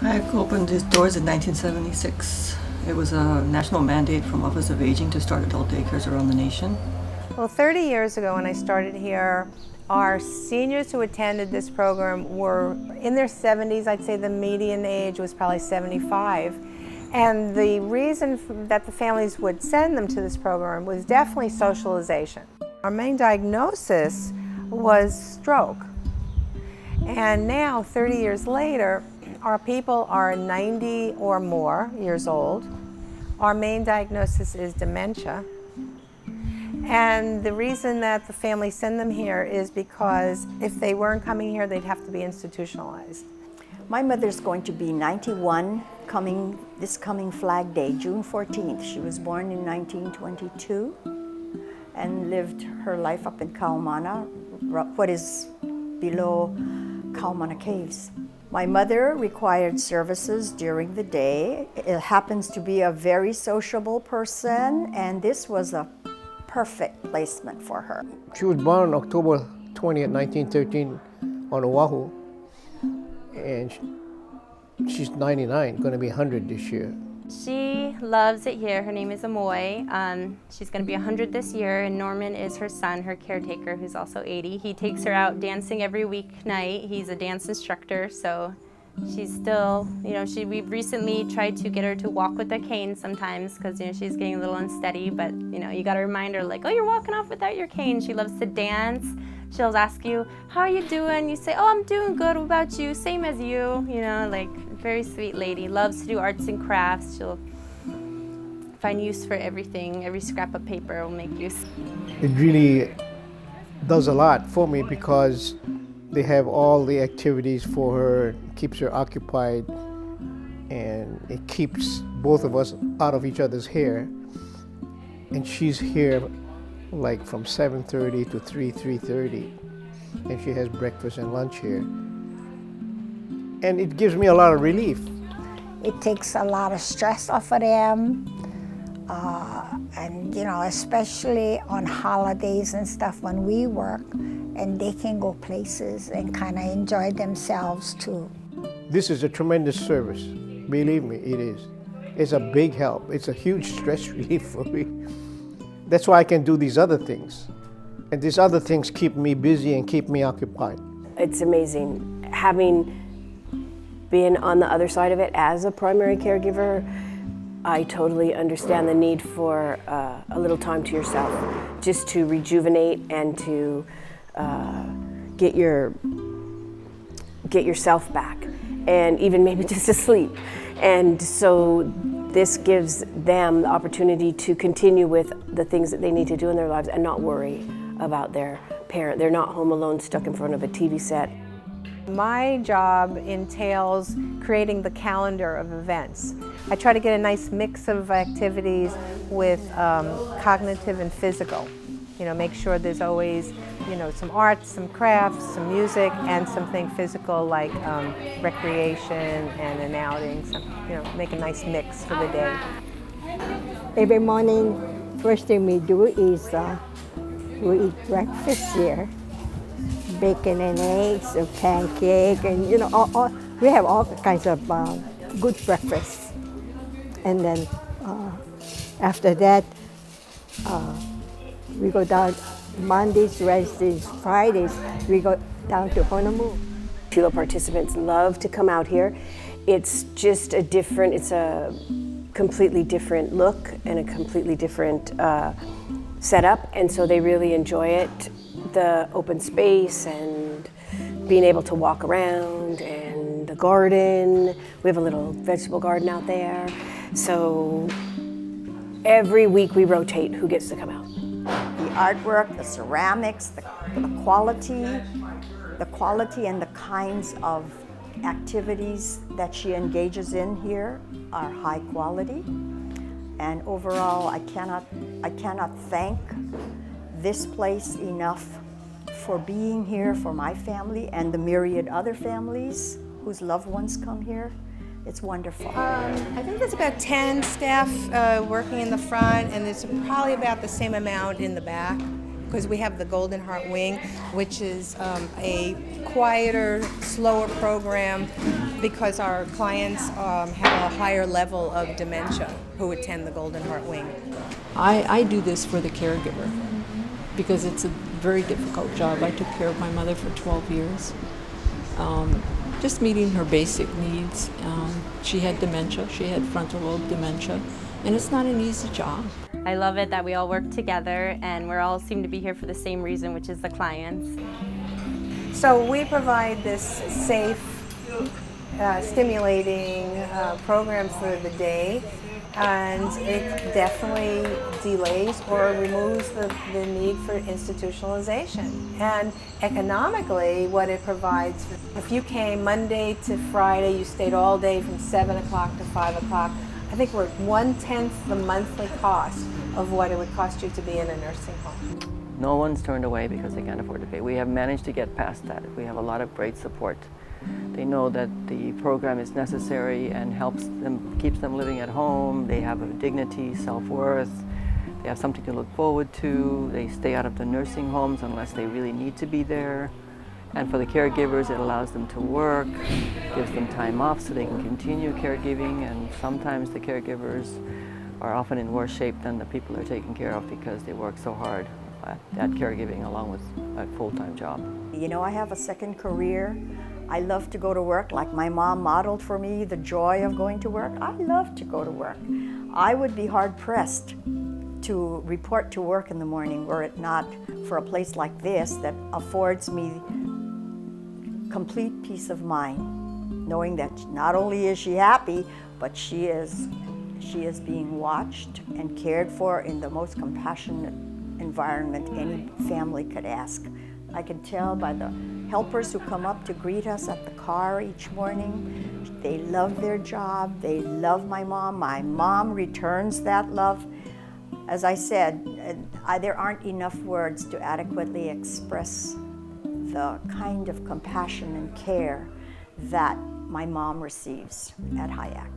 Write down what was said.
HIAC opened its doors in 1976. It was a national mandate from Office of Aging to start adult daycares around the nation. Well, 30 years ago when I started here, our seniors who attended this program were in their 70s. I'd say the median age was probably 75. And the reason that the families would send them to this program was definitely socialization. Our main diagnosis was stroke. And now, 30 years later, our people are 90 or more years old. Our main diagnosis is dementia. And the reason that the families send them here is because if they weren't coming here, they'd have to be institutionalized. My mother's going to be 91 this coming Flag Day, June 14th. She was born in 1922 and lived her life up in Kaumana, what is below Kaumana Caves. My mother required services during the day. It happens to be a very sociable person, and this was a perfect placement for her. She was born October 20th, 1913 on Oahu, and she's 99, going to be 100 this year. She loves it here. Her name is Amoy. She's going to be 100 this year, and Norman is her son, her caretaker, who's also 80. He takes her out dancing every weeknight. He's a dance instructor, so she's still, we've recently tried to get her to walk with a cane sometimes because, she's getting a little unsteady, but, you got to remind her, like, oh, you're walking off without your cane. She loves to dance. She'll ask you, how are you doing? You say, oh, I'm doing good. What about you? Same as you, very sweet lady. Loves to do arts and crafts. She'll find use for everything. Every scrap of paper will make use. It really does a lot for me because they have all the activities for her, keeps her occupied, and it keeps both of us out of each other's hair. And she's here like from 7:30 to 3:30, and she has breakfast and lunch here. And it gives me a lot of relief. It takes a lot of stress off of them, and especially on holidays and stuff when we work, and they can go places and kind of enjoy themselves too. This is a tremendous service. Believe me, it is. It's a big help. It's a huge stress relief for me. That's why I can do these other things. And these other things keep me busy and keep me occupied. It's amazing. Having been on the other side of it as a primary caregiver, I totally understand the need for a little time to yourself, just to rejuvenate and to get yourself back, and even maybe just to sleep. And so this gives them the opportunity to continue with the things that they need to do in their lives and not worry about their parent. They're not home alone, stuck in front of a TV set. My job entails creating the calendar of events. I try to get a nice mix of activities with cognitive and physical. Make sure there's always, some arts, some crafts, some music, and something physical like recreation and an outing. Make a nice mix for the day. Every morning, first thing we do is we eat breakfast here. Bacon and eggs, a pancake, and we have all kinds of good breakfast. And then after that, we go down Mondays, Wednesdays, Fridays. We go down to Honolulu. Hilo participants love to come out here. It's just it's a completely different look and a completely different setup, and so they really enjoy it. The open space and being able to walk around, and the garden. We have a little vegetable garden out there. So every week we rotate who gets to come out. The artwork, the ceramics, the quality and the kinds of activities that she engages in here are high quality. And overall, I cannot thank this place enough for being here for my family and the myriad other families whose loved ones come here. It's wonderful. I think there's about 10 staff working in the front, and there's probably about the same amount in the back. because we have the Golden Heart Wing, which is a quieter, slower program because our clients have a higher level of dementia who attend the Golden Heart Wing. I do this for the caregiver because it's a very difficult job. I took care of my mother for 12 years, just meeting her basic needs. She had dementia, she had frontal lobe dementia, and it's not an easy job. I love it that we all work together and we all seem to be here for the same reason, which is the clients. So we provide this safe, stimulating program for the day, and it definitely delays or removes the need for institutionalization. And economically, what it provides, if you came Monday to Friday, you stayed all day from 7 o'clock to 5 o'clock, I think we're 1/10 the monthly cost of what it would cost you to be in a nursing home. No one's turned away because they can't afford to pay. We have managed to get past that. We have a lot of great support. They know that the program is necessary and helps them, keeps them living at home. They have a dignity, self-worth. They have something to look forward to. They stay out of the nursing homes unless they really need to be there. And for the caregivers, it allows them to work, gives them time off so they can continue caregiving. And sometimes the caregivers are often in worse shape than the people they're taking care of because they work so hard at caregiving along with a full-time job. You know, I have a second career. I love to go to work, like my mom modeled for me the joy of going to work. I love to go to work. I would be hard-pressed to report to work in the morning were it not for a place like this that affords me complete peace of mind, knowing that not only is she happy, but she is being watched and cared for in the most compassionate environment any family could ask. I can tell by the helpers who come up to greet us at the car each morning. They love their job, they love my mom. My mom returns that love. As I said, there aren't enough words to adequately express the kind of compassion and care that my mom receives at HIAC.